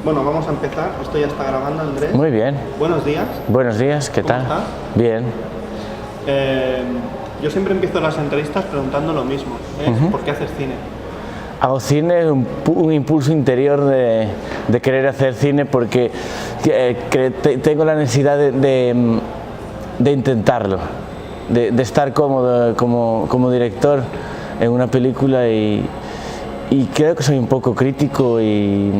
Bueno, vamos a empezar. Esto ya está grabando, Andrés. Muy bien. Buenos días. Buenos días, ¿qué ¿Cómo tal? estás? Bien. Yo siempre empiezo las entrevistas preguntando lo mismo. ¿Por qué haces cine? Hago cine, un impulso interior de querer hacer cine porque tengo la necesidad de intentarlo, de estar cómodo como director en una película y creo que soy un poco crítico y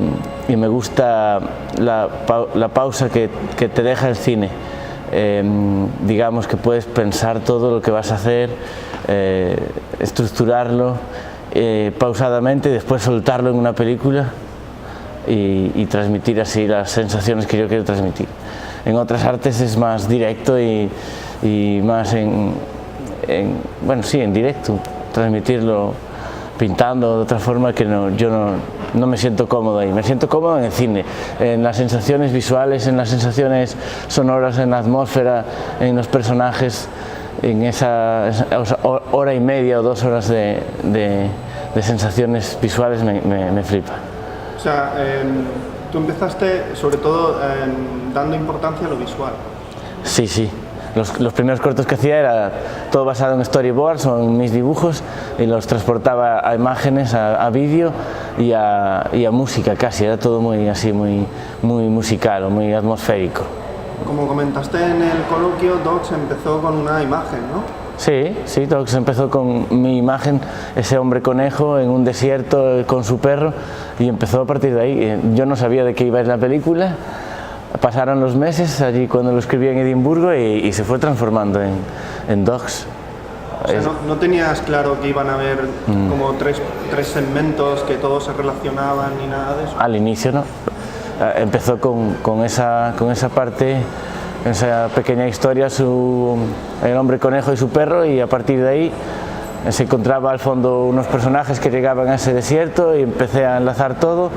me gusta la pausa que te deja el cine. Digamos que puedes pensar todo lo que vas a hacer, estructurarlo pausadamente y después soltarlo en una película y transmitir así las sensaciones que yo quiero transmitir. En otras artes es más directo y más en directo, transmitirlo pintando de otra forma que yo no me siento cómodo ahí. Me siento cómodo en el cine, en las sensaciones visuales, en las sensaciones sonoras, en la atmósfera, en los personajes, en esa hora y media o 2 horas de sensaciones visuales me flipa. O sea, tú empezaste sobre todo dando importancia a lo visual. Sí, sí. Los primeros cortos que hacía era todo basado en storyboards o en mis dibujos y los transportaba a imágenes, a vídeo y a música casi, era todo muy musical o muy atmosférico. Como comentaste en el coloquio, Docs empezó con una imagen, ¿no? Sí, Docs empezó con mi imagen, ese hombre conejo en un desierto con su perro y empezó a partir de ahí. Yo no sabía de qué iba a ir la película. Pasaron los meses allí cuando lo escribí en Edimburgo y se fue transformando en Docs. O sea, no tenías claro que iban a haber como tres segmentos que todos se relacionaban ni nada de eso. Al inicio no. Empezó con esa parte, esa pequeña historia, el hombre conejo y su perro, y a partir de ahí se encontraba al fondo unos personajes que llegaban a ese desierto y empecé a enlazar todo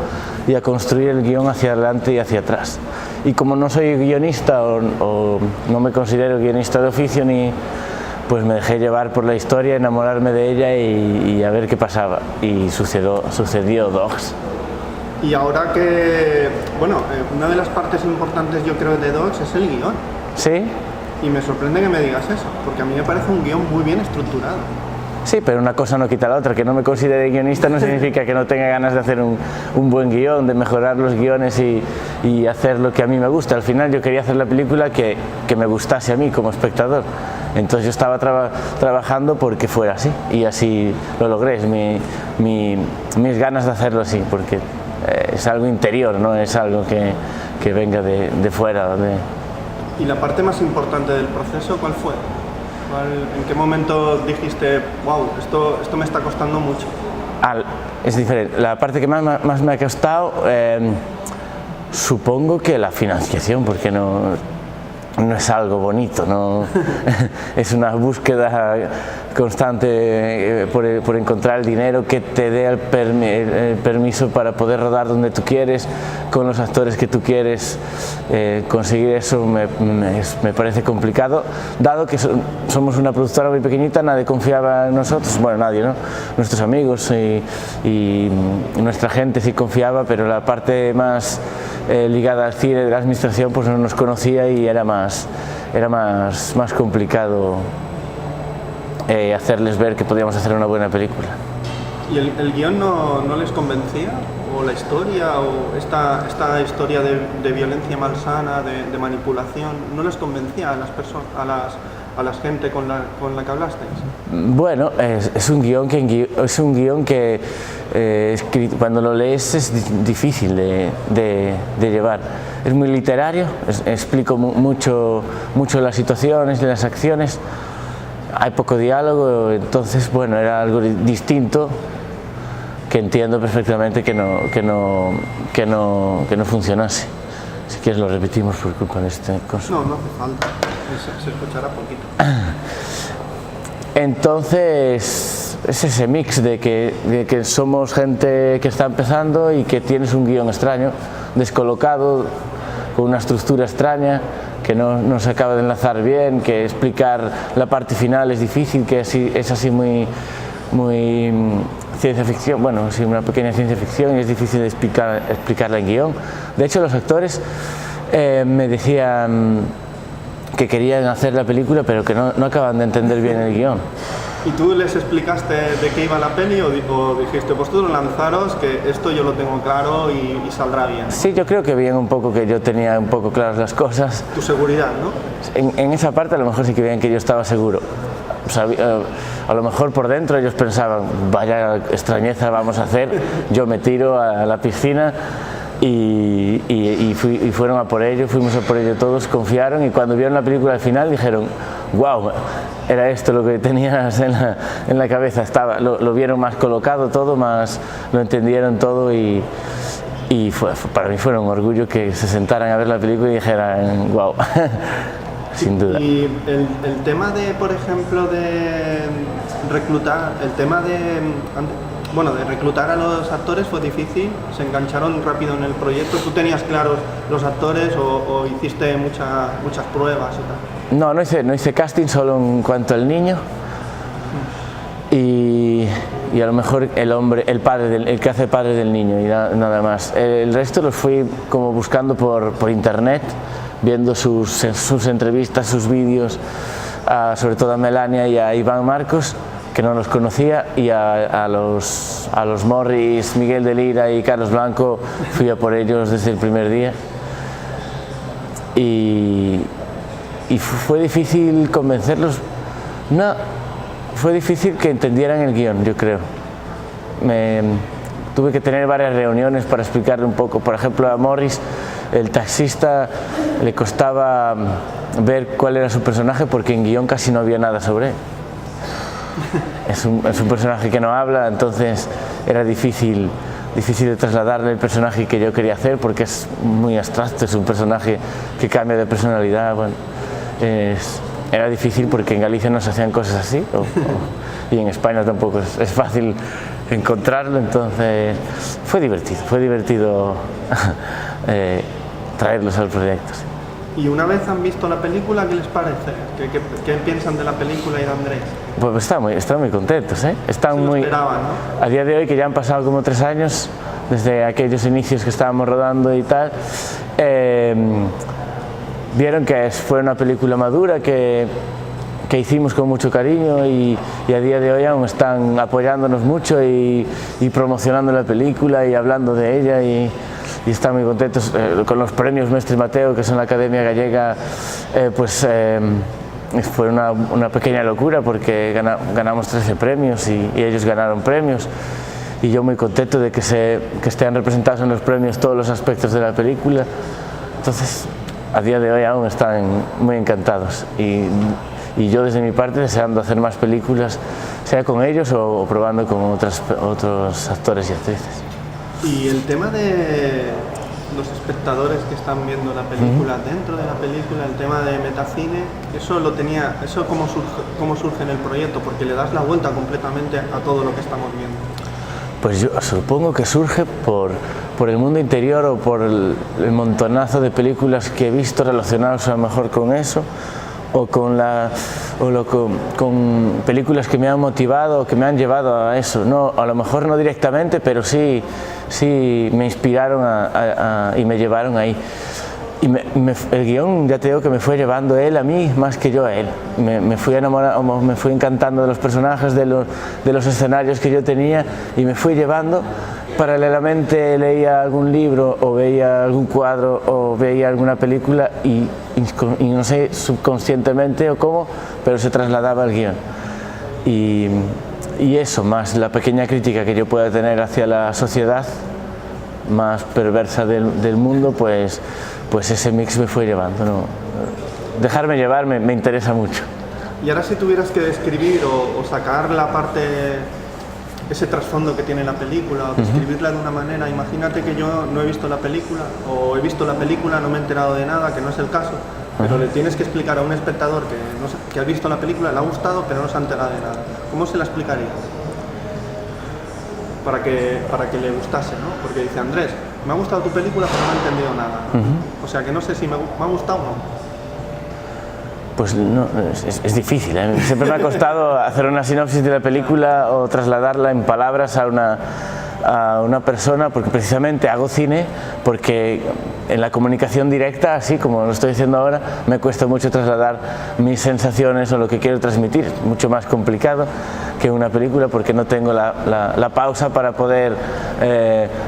y a construir el guión hacia adelante y hacia atrás. Y como no soy guionista o no me considero guionista de oficio, pues me dejé llevar por la historia, enamorarme de ella y a ver qué pasaba. Y sucedió Docs. Y ahora que, bueno, una de las partes importantes yo creo de Docs es el guión. ¿Sí? Y me sorprende que me digas eso, porque a mí me parece un guión muy bien estructurado. Sí, pero una cosa no quita la otra. Que no me considere guionista no significa que no tenga ganas de hacer un buen guión, de mejorar los guiones y hacer lo que a mí me gusta. Al final yo quería hacer la película que me gustase a mí como espectador. Entonces yo estaba trabajando porque fuera así, y así lo logré. Es mis ganas de hacerlo así, porque es algo interior, no es algo que venga de fuera. ¿Y la parte más importante del proceso cuál fue? ¿En qué momento dijiste, wow, esto me está costando mucho? Es diferente. La parte que más me ha costado, supongo que la financiación, porque no es algo bonito, no es una búsqueda constante por encontrar el dinero que te dé el permiso para poder rodar donde tú quieres, con los actores que tú quieres. Conseguir eso me parece complicado, dado que somos una productora muy pequeñita. Nadie confiaba en nosotros, bueno, nadie, ¿no? Nuestros amigos y nuestra gente sí confiaba, pero la parte más ligada al cine de la administración pues no nos conocía y era más complicado hacerles ver que podíamos hacer una buena película. ¿Y el guión no les convencía? ¿O la historia? ¿O esta historia de violencia malsana, de manipulación, no les convencía a las personas, a la gente con la que hablasteis? Bueno, es un guión que cuando lo lees es difícil de llevar. Es muy literario, explico mucho las situaciones, las acciones, hay poco diálogo, entonces bueno, era algo distinto que entiendo perfectamente que no funcionase. Si quieres lo repetimos por culpa de esta cosa. No hace falta, se escuchará poquito. Entonces es ese mix de que somos gente que está empezando y que tienes un guión extraño, descolocado, con una estructura extraña, que no se acaba de enlazar bien, que explicar la parte final es difícil, que es así muy ciencia ficción, bueno, sí, una pequeña ciencia ficción y es difícil de explicarla en guión. De hecho, los actores me decían que querían hacer la película, pero que no acaban de entender bien el guión. ¿Y tú les explicaste de qué iba la peli o dijiste, pues tú lanzaros, que esto yo lo tengo claro y saldrá bien? Sí, yo creo que veían un poco que yo tenía un poco claras las cosas. Tu seguridad, ¿no? En esa parte a lo mejor sí que veían que yo estaba seguro. A lo mejor por dentro ellos pensaban, vaya extrañeza vamos a hacer, yo me tiro a la piscina y fueron a por ello, fuimos a por ello todos, confiaron y cuando vieron la película al final dijeron, wow, era esto lo que tenías en la cabeza, lo vieron más colocado todo, más lo entendieron todo y para mí fue un orgullo que se sentaran a ver la película y dijeran, wow. Sin duda. Y el tema de, por ejemplo, de reclutar, de reclutar a los actores fue difícil, se engancharon rápido en el proyecto. ¿Tú tenías claros los actores o hiciste muchas pruebas y tal? No hice casting, solo en cuanto al niño y a lo mejor el padre, el que hace padre del niño y nada más. El resto los fui como buscando por internet, viendo sus entrevistas, sus vídeos, sobre todo a Melania y a Iván Marcos, que no los conocía, y a los Morris, Miguel de Lira y Carlos Blanco, fui a por ellos desde el primer día. Y fue difícil convencerlos, fue difícil que entendieran el guión, yo creo. Tuve que tener varias reuniones para explicarle un poco. Por ejemplo, a Morris, el taxista, le costaba ver cuál era su personaje porque en guión casi no había nada sobre él. Es un personaje que no habla, entonces era difícil de trasladarle el personaje que yo quería hacer porque es muy abstracto, es un personaje que cambia de personalidad. Bueno, era difícil porque en Galicia no se hacían cosas así y en España tampoco es fácil encontrarlo, entonces fue divertido traerlos al proyecto. Sí. Y una vez han visto la película, ¿qué les parece? ¿Qué piensan de la película y de Andrés? Pues están muy contentos, ¿eh? Están lo muy esperaban, ¿no? A día de hoy, que ya han pasado como 3 años desde aquellos inicios que estábamos rodando y tal, vieron que fue una película madura que hicimos con mucho cariño y a día de hoy aún están apoyándonos mucho y promocionando la película y hablando de ella y están muy contentos con los premios Mestre Mateo, que son la Academia Gallega. Fue una pequeña locura porque ganamos 13 premios y ellos ganaron premios y yo muy contento de que estén representados en los premios todos los aspectos de la película. Entonces a día de hoy aún están muy encantados y yo desde mi parte deseando hacer más películas, sea con ellos o probando con otros actores y actrices. Y el tema de los espectadores que están viendo la película, dentro de la película, el tema de metacine, eso cómo surge en el proyecto, porque le das la vuelta completamente a todo lo que estamos viendo. Pues yo supongo que surge por el mundo interior o por el montonazo de películas que he visto relacionados a lo mejor con eso, o con películas que me han motivado o que me han llevado a eso. No, a lo mejor no directamente, pero sí me inspiraron y me llevaron ahí. Y el guión, ya te digo que me fue llevando él a mí más que yo a él. Me fui enamorando, me fui encantando de los personajes, de los escenarios que yo tenía y me fui llevando. Paralelamente leía algún libro o veía algún cuadro o veía alguna película y no sé subconscientemente o cómo, pero se trasladaba al guión. Y eso, más la pequeña crítica que yo pueda tener hacia la sociedad más perversa del mundo, pues ese mix me fue llevando, ¿no? Dejarme llevar me interesa mucho. Y ahora si tuvieras que describir o sacar la parte, ese trasfondo que tiene la película, o describirla de una manera, imagínate que yo no he visto la película, o he visto la película, no me he enterado de nada, que no es el caso, pero le tienes que explicar a un espectador que ha visto la película, le ha gustado, pero no se ha enterado de nada. ¿Cómo se la explicarías? Para que le gustase, ¿no? Porque dice, Andrés, me ha gustado tu película, pero no he entendido nada, ¿no? O sea que no sé si me ha gustado o no. pues no, es difícil, ¿eh? Siempre me ha costado hacer una sinopsis de la película o trasladarla en palabras a una persona, porque precisamente hago cine, porque en la comunicación directa, así como lo estoy diciendo ahora, me cuesta mucho trasladar mis sensaciones o lo que quiero transmitir. Es mucho más complicado que una película, porque no tengo la pausa para poder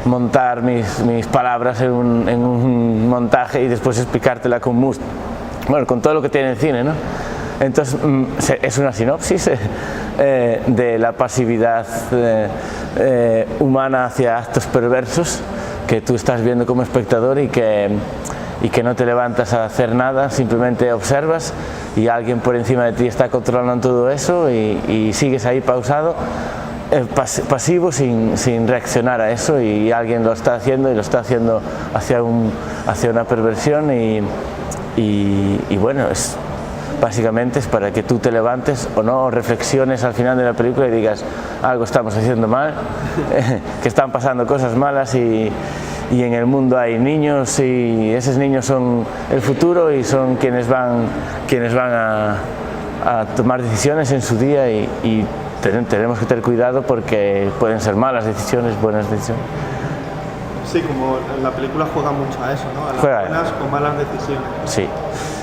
montar mis palabras en un montaje y después explicártela con todo lo que tiene el cine, ¿no? Entonces es una sinopsis de la pasividad humana hacia actos perversos que tú estás viendo como espectador y que no te levantas a hacer nada, simplemente observas y alguien por encima de ti está controlando todo eso y sigues ahí pausado, pasivo sin reaccionar a eso, y alguien lo está haciendo y lo está haciendo hacia una perversión y bueno, básicamente es para que tú te levantes o no, o reflexiones al final de la película y digas, algo estamos haciendo mal, que están pasando cosas malas y en el mundo hay niños y esos niños son el futuro y son quienes van a tomar decisiones en su día y tenemos que tener cuidado porque pueden ser malas decisiones, buenas decisiones. Sí, como la película juega mucho a eso, ¿no? A las buenas o malas decisiones. Sí.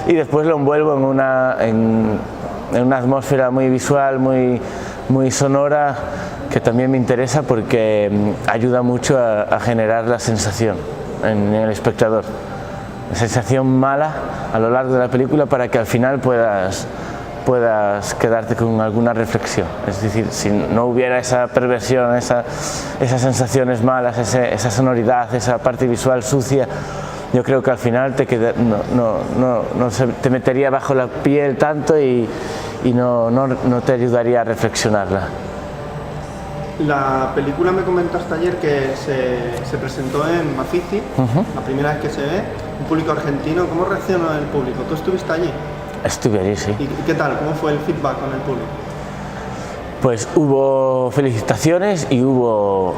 Y después lo envuelvo en una atmósfera muy visual, muy sonora, que también me interesa porque ayuda mucho a generar la sensación en el espectador. La sensación mala a lo largo de la película para que al final puedas quedarte con alguna reflexión. Es decir, si no hubiera esa perversión, esas sensaciones malas, esa sonoridad, esa parte visual sucia, yo creo que al final te metería bajo la piel tanto y no te ayudaría a reflexionarla. La película me comentaste ayer que se presentó en Mafici, la primera vez que se ve, un público argentino. ¿Cómo reaccionó el público? ¿Tú estuviste allí? Estuve allí, sí. ¿Y qué tal? ¿Cómo fue el feedback con el público? Pues hubo felicitaciones y hubo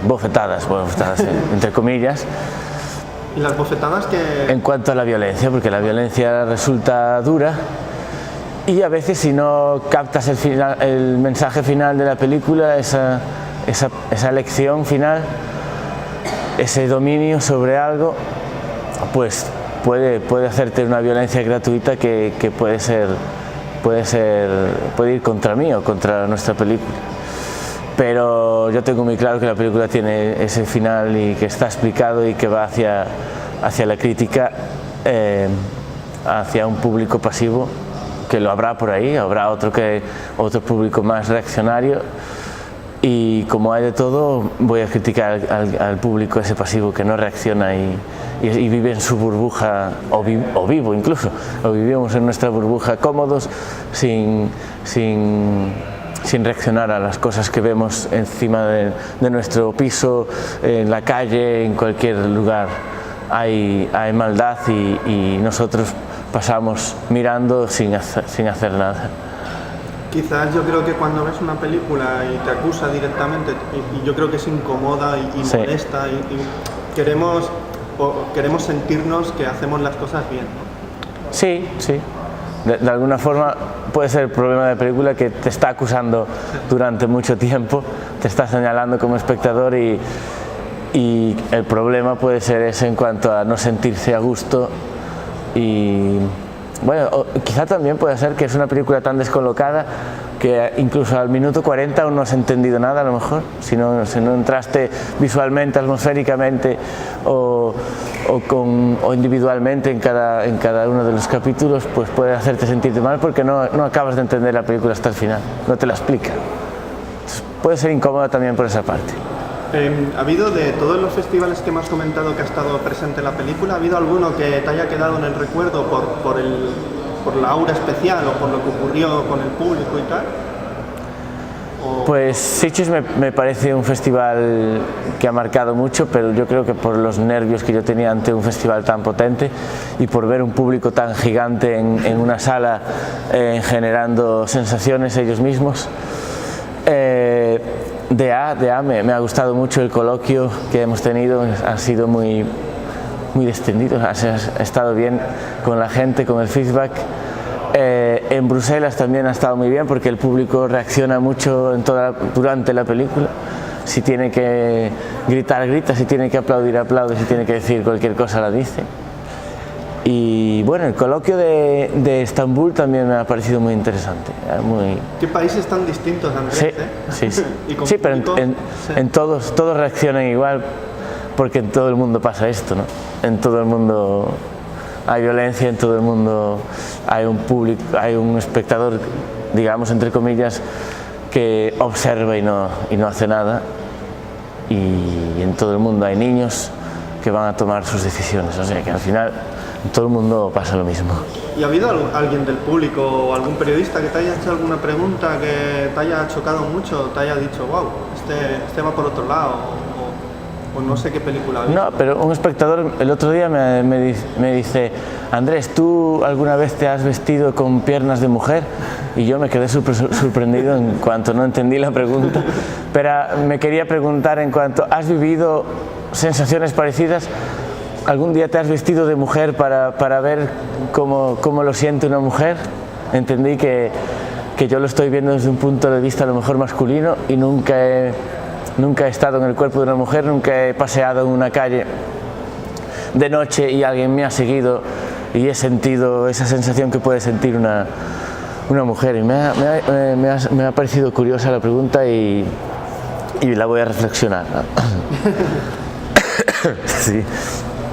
bofetadas, entre comillas. ¿Y las bofetadas que...? En cuanto a la violencia, porque la violencia resulta dura y a veces si no captas el mensaje final de la película, esa lección final, ese dominio sobre algo, pues puede hacerte una violencia gratuita que puede ir contra mí o contra nuestra película. Pero yo tengo muy claro que la película tiene ese final y que está explicado y que va hacia la crítica, hacia un público pasivo, que lo habrá por ahí, habrá otro público más reaccionario, y como hay de todo, voy a criticar al público ese pasivo que no reacciona y vive en su burbuja, o vivo incluso, o vivimos en nuestra burbuja cómodos sin reaccionar a las cosas que vemos encima de nuestro piso, en la calle, en cualquier lugar. Hay maldad y nosotros pasamos mirando sin hacer nada. Quizás yo creo que cuando ves una película y te acusa directamente, y yo creo que es incómoda y sí, molesta, y queremos sentirnos que hacemos las cosas bien, ¿no? Sí, sí. De alguna forma puede ser el problema de la película, que te está acusando durante mucho tiempo, te está señalando como espectador y el problema puede ser ese en cuanto a no sentirse a gusto. Y bueno, quizá también puede ser que es una película tan descolocada que incluso al minuto 40 aún no has entendido nada, a lo mejor, si no entraste visualmente, atmosféricamente o individualmente en cada uno de los capítulos, pues puede hacerte sentirte mal porque no acabas de entender la película hasta el final, no te la explica. Entonces, puede ser incómoda también por esa parte. ¿Ha habido, de todos los festivales que me has comentado que ha estado presente la película, ha habido alguno que te haya quedado en el recuerdo por la aura especial o por lo que ocurrió con el público y tal? Pues Sitges me parece un festival que ha marcado mucho, pero yo creo que por los nervios que yo tenía ante un festival tan potente y por ver un público tan gigante en una sala generando sensaciones ellos mismos. DA me ha gustado mucho el coloquio que hemos tenido, ha sido muy muy distendido, has estado bien con la gente, con el feedback. En Bruselas también ha estado muy bien porque el público reacciona mucho durante la película. Si tiene que gritar, grita, si tiene que aplaudir, aplaude, si tiene que decir cualquier cosa, la dice. Y bueno, el coloquio de Estambul también me ha parecido muy interesante. ¿Qué países tan distintos, Andrés? Sí, sí. Sí, pero en todos reaccionan igual porque en todo el mundo pasa esto, ¿no? En todo el mundo hay violencia, en todo el mundo hay un público, hay un espectador, digamos, entre comillas, que observa y no hace nada, y en todo el mundo hay niños que van a tomar sus decisiones, o sea que al final en todo el mundo pasa lo mismo. ¿Y ha habido alguien del público o algún periodista que te haya hecho alguna pregunta que te haya chocado mucho, te haya dicho, wow, este va por otro lado, o no sé qué película ha visto? No, pero un espectador el otro día me dice, Andrés, ¿tú alguna vez te has vestido con piernas de mujer? Y yo me quedé sorprendido en cuanto no entendí la pregunta, pero me quería preguntar en cuanto, ¿has vivido sensaciones parecidas? ¿Algún día te has vestido de mujer para ver cómo lo siente una mujer? Entendí que yo lo estoy viendo desde un punto de vista a lo mejor masculino y nunca he estado en el cuerpo de una mujer, nunca he paseado en una calle de noche y alguien me ha seguido y he sentido esa sensación que puede sentir una mujer, y me ha parecido curiosa la pregunta y la voy a reflexionar. Sí.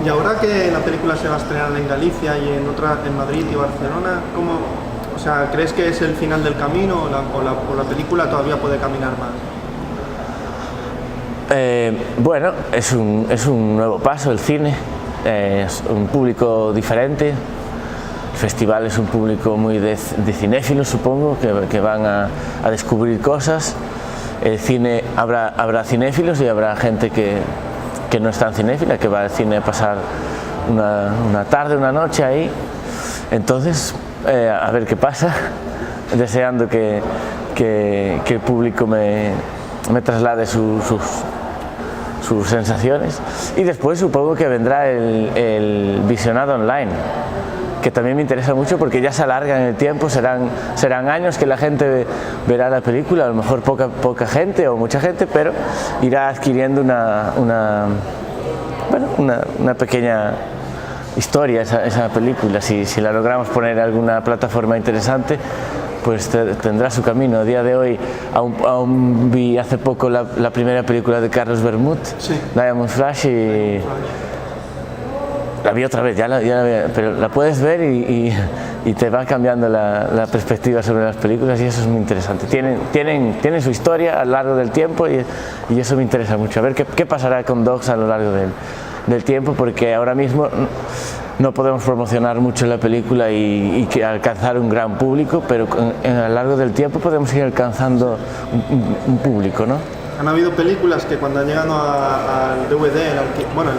Y ahora que la película se va a estrenar en Galicia y en Madrid y Barcelona, o sea, ¿crees que es el final del camino o la película todavía puede caminar más? Bueno, es un nuevo paso el cine, es un público diferente. El festival es un público muy de cinéfilos, supongo, que van a descubrir cosas. El cine habrá cinéfilos y habrá gente que no es tan cinéfila, que va al cine a pasar una tarde, una noche ahí. Entonces, a ver qué pasa, deseando que el público me traslade sus sensaciones. Y después supongo que vendrá el visionado online, que también me interesa mucho porque ya se alarga en el tiempo, serán años que la gente verá la película, a lo mejor poca gente o mucha gente, pero irá adquiriendo una pequeña historia esa película. Si la logramos poner en alguna plataforma interesante, pues tendrá su camino. A día de hoy aún vi hace poco la primera película de Carlos Bermud, sí. Diamond Flash, y la vi otra vez, ya la vi, pero la puedes ver y te va cambiando la perspectiva sobre las películas, y eso es muy interesante. Tienen su historia a lo largo del tiempo y eso me interesa mucho. A ver qué pasará con Dogs a lo largo del tiempo, porque ahora mismo no podemos promocionar mucho la película y alcanzar un gran público, pero a lo largo del tiempo podemos ir alcanzando un público, ¿no? Han habido películas que cuando han llegado al DVD, el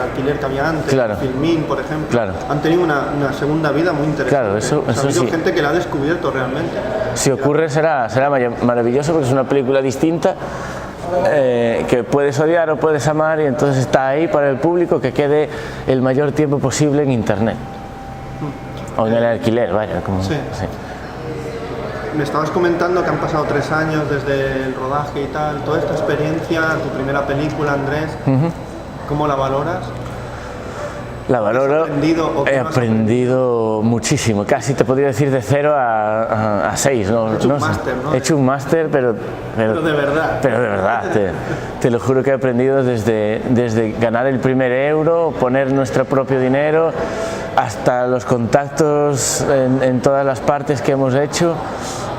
alquiler que había antes, claro. Filmin, por ejemplo, claro. Han tenido una segunda vida muy interesante. Claro, eso ha habido sí. Gente que la ha descubierto realmente. Si ocurre será maravilloso, porque es una película distinta, que puedes odiar o puedes amar, y entonces está ahí para el público, que quede el mayor tiempo posible en internet o en el alquiler, vaya, como sí. Sí. Me estabas comentando que han pasado 3 años desde el rodaje y tal, toda esta experiencia, tu primera película, Andrés, ¿cómo la valoras? La valoro, he aprendido muchísimo, casi te podría decir de 0 a 6. ¿no? He hecho un máster, ¿no? He hecho un máster, pero de verdad. Pero de verdad, te lo juro que he aprendido desde ganar el primer euro, poner nuestro propio dinero, hasta los contactos en todas las partes que hemos hecho,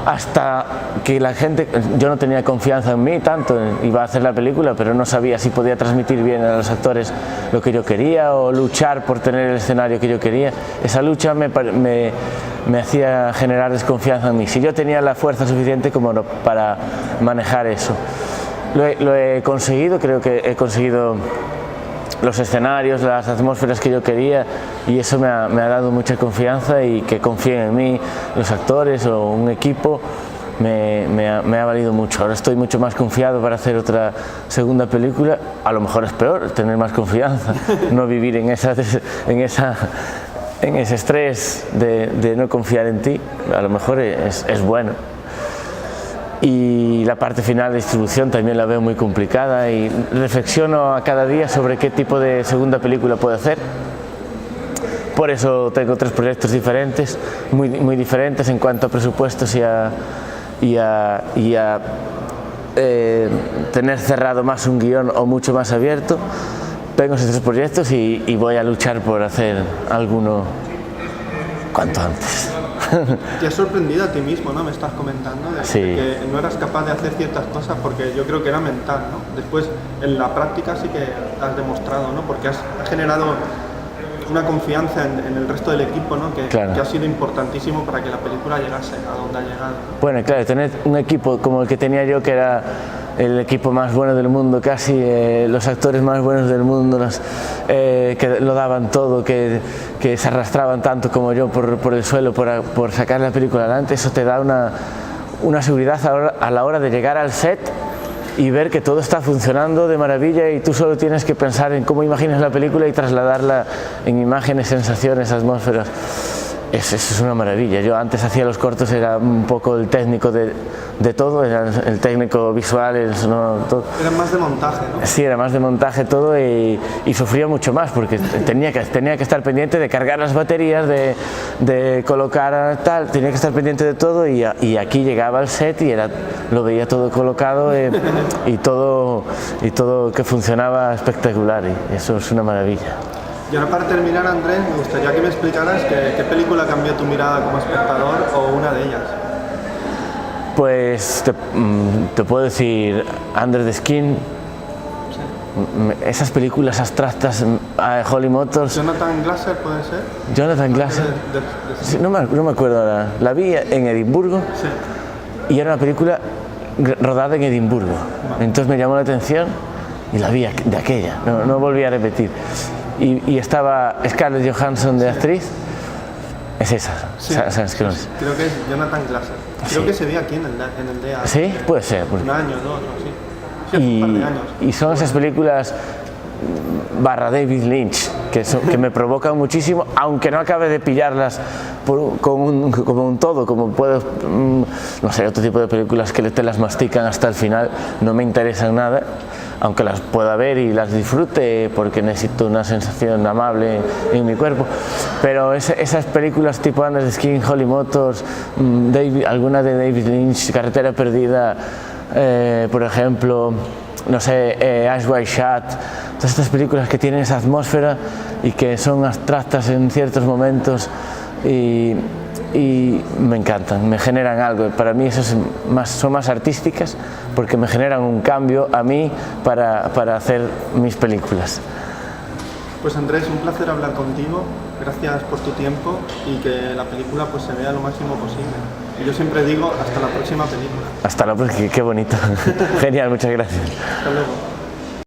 hasta que la gente, yo no tenía confianza en mí tanto, iba a hacer la película, pero no sabía si podía transmitir bien a los actores lo que yo quería o luchar por tener el escenario que yo quería. Esa lucha me hacía generar desconfianza en mí, si yo tenía la fuerza suficiente como para manejar eso. Lo he conseguido, creo que he conseguido los escenarios, las atmósferas que yo quería, y eso me ha dado mucha confianza, y que confíen en mí los actores o un equipo me ha valido mucho. Ahora estoy mucho más confiado para hacer otra segunda película. A lo mejor es peor tener más confianza, no vivir en ese estrés de no confiar en ti. A lo mejor es bueno. Y la parte final de distribución también la veo muy complicada y reflexiono a cada día sobre qué tipo de segunda película puedo hacer. Por eso tengo 3 proyectos diferentes, muy diferentes en cuanto a presupuestos y a tener cerrado más un guión o mucho más abierto. Tengo esos 3 proyectos y voy a luchar por hacer alguno cuanto antes. Te has sorprendido a ti mismo, ¿no? Me estás comentando de que no eras capaz de hacer ciertas cosas porque yo creo que era mental, ¿no? Después en la práctica sí que has demostrado, ¿no? Porque has generado una confianza en el resto del equipo, ¿no? Que ha sido importantísimo para que la película llegase a donde ha llegado. Bueno, claro, tener un equipo como el que tenía yo, que era el equipo más bueno del mundo, casi los actores más buenos del mundo, que lo daban todo, que se arrastraban tanto como yo por el suelo por sacar la película adelante, eso te da una seguridad a la hora de llegar al set y ver que todo está funcionando de maravilla y tú solo tienes que pensar en cómo imaginas la película y trasladarla en imágenes, sensaciones, atmósferas. Eso es una maravilla. Yo antes hacía los cortos, era un poco el técnico de todo, era el técnico visual, todo. Era más de montaje, ¿no? Sí, era más de montaje todo y sufría mucho más porque tenía que estar pendiente de cargar las baterías, de colocar tal, tenía que estar pendiente de todo y aquí llegaba al set y lo veía todo colocado y todo que funcionaba espectacular y eso es una maravilla. Y ahora para terminar, Andrés, me gustaría que me explicaras qué película cambió tu mirada como espectador o una de ellas. Pues te puedo decir Under the Skin, esas películas abstractas, Holly Motors. ¿Jonathan Glaser puede ser? Jonathan Glaser, sí, no me acuerdo ahora, la vi en Edimburgo y era una película rodada en Edimburgo, entonces me llamó la atención y la vi de aquella, no volví a repetir. Y estaba Scarlett Johansson de actriz, es esa, creo que es Jonathan Glaser, creo que se ve aquí en el DEA. Sí, puede ser. Un año, 2 o así. Sí, un par de años. Y son esas películas / David Lynch que me provocan muchísimo, aunque no acabe de pillarlas como un todo, como puedo, no sé, otro tipo de películas que te las mastican hasta el final, no me interesan nada, aunque las pueda ver y las disfrute porque necesito una sensación amable en mi cuerpo, pero esas películas tipo Under the Skin, Holly Motors, alguna de David Lynch, Carretera Perdida, por ejemplo, no sé, Eyes Wide Shut, todas estas películas que tienen esa atmósfera y que son abstractas en ciertos momentos y me encantan, me generan algo. Para mí son más artísticas porque me generan un cambio a mí para hacer mis películas. Pues Andrés, un placer hablar contigo, gracias por tu tiempo y que la película pues se vea lo máximo posible. Y yo siempre digo, hasta la próxima película. Hasta la próxima, qué bonito. Genial, muchas gracias. Hasta luego.